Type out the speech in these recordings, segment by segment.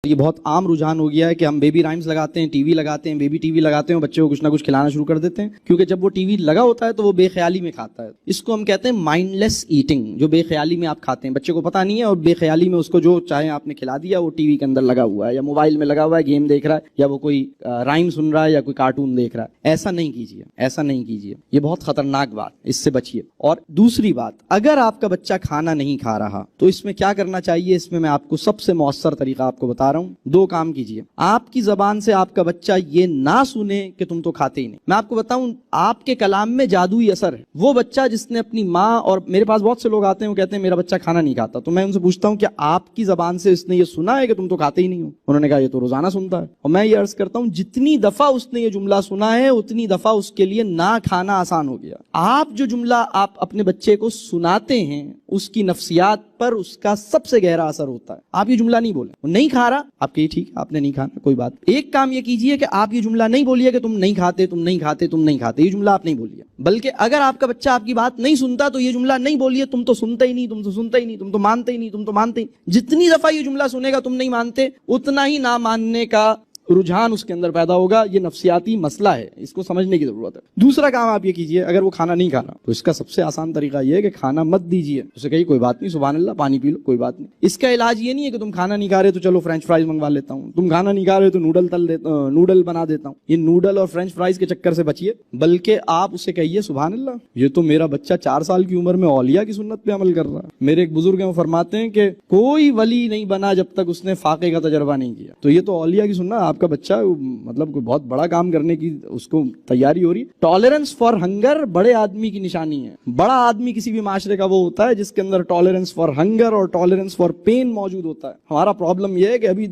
یہ بہت عام رجحان ہو گیا ہے کہ ہم بیبی رائمز لگاتے ہیں, ٹی وی لگاتے ہیں, بیبی ٹی وی لگاتے ہیں, بچے کو کچھ نہ کچھ کھلانا شروع کر دیتے ہیں, کیونکہ جب وہ ٹی وی لگا ہوتا ہے تو وہ بے خیالی میں کھاتا ہے. اس کو ہم کہتے ہیں مائنڈ لیس ایٹنگ, جو بے خیالی میں آپ کھاتے ہیں, بچے کو پتہ نہیں ہے اور بے خیالی میں اس کو جو چاہے آپ نے کھلا دیا, وہ ٹی وی کے اندر لگا ہوا ہے یا موبائل میں لگا ہوا ہے, گیم دیکھ رہا ہے یا وہ کوئی رائم سن رہا ہے یا کوئی کارٹون دیکھ رہا ہے. ایسا نہیں کیجیے, ایسا نہیں کیجیے, یہ بہت خطرناک بات, اس سے بچیے. اور دوسری بات, اگر آپ کا بچہ کھانا نہیں کھا رہا تو اس میں کیا کرنا چاہیے, اس میں آپ کو سب سے مؤثر طریقہ آپ کو بتا رہا ہوں. 2 کام کیجیے. آپ کی زبان سے آپ کا بچہ یہ نہ سنے کہ تم تو کھاتے ہی نہیں. میں آپ کو بتاؤں, آپ کے کلام میں جادوئی اثر ہے. وہ بچہ جس نے اپنی ماں, اور میرے پاس بہت سے لوگ آتے ہیں وہ کہتے ہیں میرا بچہ کھانا نہیں کھاتا, تو میں ان سے پوچھتا ہوں کہ آپ کی زبان سے اس نے یہ سنا ہے کہ تم تو کھاتے ہی نہیں ہو؟ انہوں نے کہا یہ تو روزانہ سنتا ہے. اور میں یہ عرض کرتا ہوں جتنی دفعہ اس نے یہ جملہ سنا ہے اتنی دفعہ اس کے لیے نہ کھانا آسان ہو گیا. آپ جو جملہ آپ اپنے بچے کو سناتے ہیں اس کی نفسیات پر اس کا سب سے گہرا اثر ہوتا ہے. آپ یہ جملہ نہیں بولیں, وہ نہیں کھا رہا, آپ کہیے ٹھیک آپ نے نہیں کھانا, کوئی بات. ایک کام یہ کیجئے کہ آپ یہ جملہ نہیں بولیے کہ تم نہیں کھاتے, تم نہیں کھاتے, تم نہیں کھاتے, یہ جملہ آپ نہیں بولیے. بلکہ اگر آپ کا بچہ آپ کی بات نہیں سنتا تو یہ جملہ نہیں بولیے تم تو سنتے ہی نہیں, تم تو سنتے ہی نہیں, تم تو مانتے ہی نہیں, تم تو مانتے ہی نہیں. جتنی دفعہ یہ جملہ سنے گا تم نہیں مانتے, اتنا ہی نہ ماننے کا رجحان اس کے اندر پیدا ہوگا. یہ نفسیاتی مسئلہ ہے, اس کو سمجھنے کی ضرورت ہے. دوسرا کام آپ یہ کیجئے, اگر وہ کھانا نہیں کھانا تو اس کا سب سے آسان طریقہ یہ ہے کہ کھانا مت دیجئے. اسے کہیے کوئی بات نہیں, سبحان اللہ, پانی پی لو, کوئی بات نہیں. اس کا علاج یہ نہیں ہے کہ تم کھانا نہیں کھا رہے تو چلو فرینچ فرائز منگوا لیتا ہوں, تم کھانا نہیں کھا رہے تو نوڈل بنا دیتا ہوں. یہ نوڈل اور فرینچ فرائز کے چکر سے بچیے, بلکہ آپ اسے کہیے سبحان اللہ, یہ تو میرا بچہ 4 سال کی عمر میں اولیاء کی سنت پہ عمل کر رہا ہے. میرے ایک بزرگ ہیں وہ فرماتے ہیں کہ کوئی ولی نہیں بنا جب تک اس نے فاقے کا تجربہ نہیں کیا. تو یہ تو اولیاء کی سنت, آپ کا بچہ مطلب کوئی بہت بڑا کام کرنے کی اس کو تیاری ہو رہی ہے. ٹالرنس فار ہنگر بڑے آدمی کی نشانی ہے. بڑا آدمی کسی بھی معاشرے کا وہ ہوتا ہے جس کے اندر ٹالرنس فار ہنگر اور ٹالرنس فار پین موجود ہوتا ہے. ہمارا پرابلم یہ ہے کہ ابھی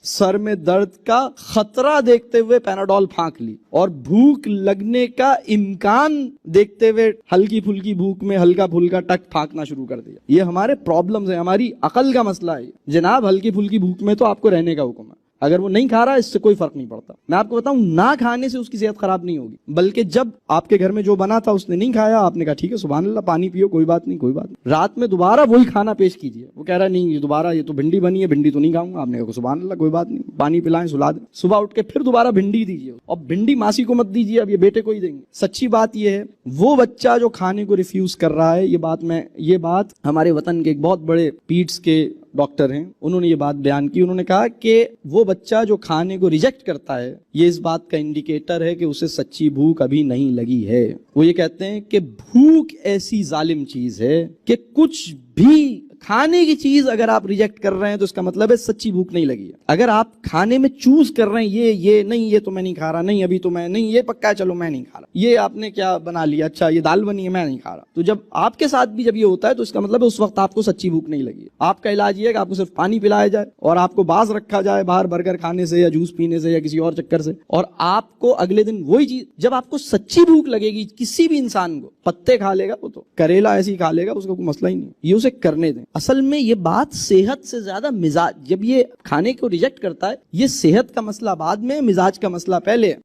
سر میں درد کا خطرہ دیکھتے ہوئے پیناڈول پھانک لی, اور بھوک لگنے کا امکان دیکھتے ہوئے ہلکی پھلکی بھوک میں ہلکا پھلکا ٹک پھانکنا شروع کر دیا. یہ ہمارے پرابلمز ہیں, ہماری عقل کا مسئلہ ہے. جناب ہلکی پھلکی بھوک میں تو آپ کو رہنے کا حکم ہے, اگر وہ نہیں کھا رہا اس سے کوئی فرق نہیں پڑتا. میں آپ کو بتاؤں, نہ کھانے سے اس کی صحت خراب نہیں ہوگی, بلکہ جب آپ کے گھر میں جو بنا تھا اس نے نہیں کھایا, آپ نے کہا ٹھیک ہے سبحان اللہ, پانی پیو, کوئی بات نہیں, کوئی بات نہیں. رات میں دوبارہ وہی کھانا پیش کیجیے, وہ کہہ رہا نہیں یہ دوبارہ, یہ تو بھنڈی بنی ہے, بھنڈی تو نہیں کھاؤں گا. آپ نے کہا سبحان اللہ, کوئی بات نہیں, پانی پلائیں, سلا دیں. صبح اٹھ کے پھر دوبارہ بھنڈی دیجیے, اور بھنڈی ماسی کو مت دیجیے, اب یہ بیٹے کو ہی دیں گے. سچی بات یہ ہے, وہ بچہ جو کھانے کو ریفیوز کر رہا ہے, یہ بات ہمارے وطن کے ایک بہت بڑے پیٹس کے ڈاکٹر ہیں, انہوں نے یہ بات بیان کی. انہوں نے کہا کہ وہ بچہ جو کھانے کو ریجیکٹ کرتا ہے, یہ اس بات کا انڈیکیٹر ہے کہ اسے سچی بھوک ابھی نہیں لگی ہے. وہ یہ کہتے ہیں کہ بھوک ایسی ظالم چیز ہے کہ کچھ بھی کھانے کی چیز اگر آپ ریجیکٹ کر رہے ہیں تو اس کا مطلب ہے سچی بھوک نہیں لگی ہے. اگر آپ کھانے میں چوز کر رہے ہیں یہ نہیں, یہ تو میں نہیں کھا رہا, نہیں ابھی تو میں نہیں, یہ پکا ہے چلو میں نہیں کھا رہا, یہ آپ نے کیا بنا لیا, اچھا یہ دال بنی ہے میں نہیں کھا رہا, تو جب آپ کے ساتھ بھی جب یہ ہوتا ہے تو اس کا مطلب ہے اس وقت آپ کو سچی بھوک نہیں لگی ہے. آپ کا علاج یہ ہے کہ آپ کو صرف پانی پلایا جائے اور آپ کو باز رکھا جائے باہر برگر کھانے سے یا جوس پینے سے یا کسی اور چکر سے, اور آپ کو اگلے دن وہی چیز, جب آپ کو سچی بھوک لگے گی, کسی بھی انسان کو پتے کھا لے گا, وہ تو کریلا ایسی کھا لے گا, اس کا کوئی مسئلہ ہی نہیں, یہ اسے کرنے دیں. اصل میں یہ بات صحت سے زیادہ مزاج, جب یہ کھانے کو ریجیکٹ کرتا ہے, یہ صحت کا مسئلہ بعد میں, مزاج کا مسئلہ پہلے ہے.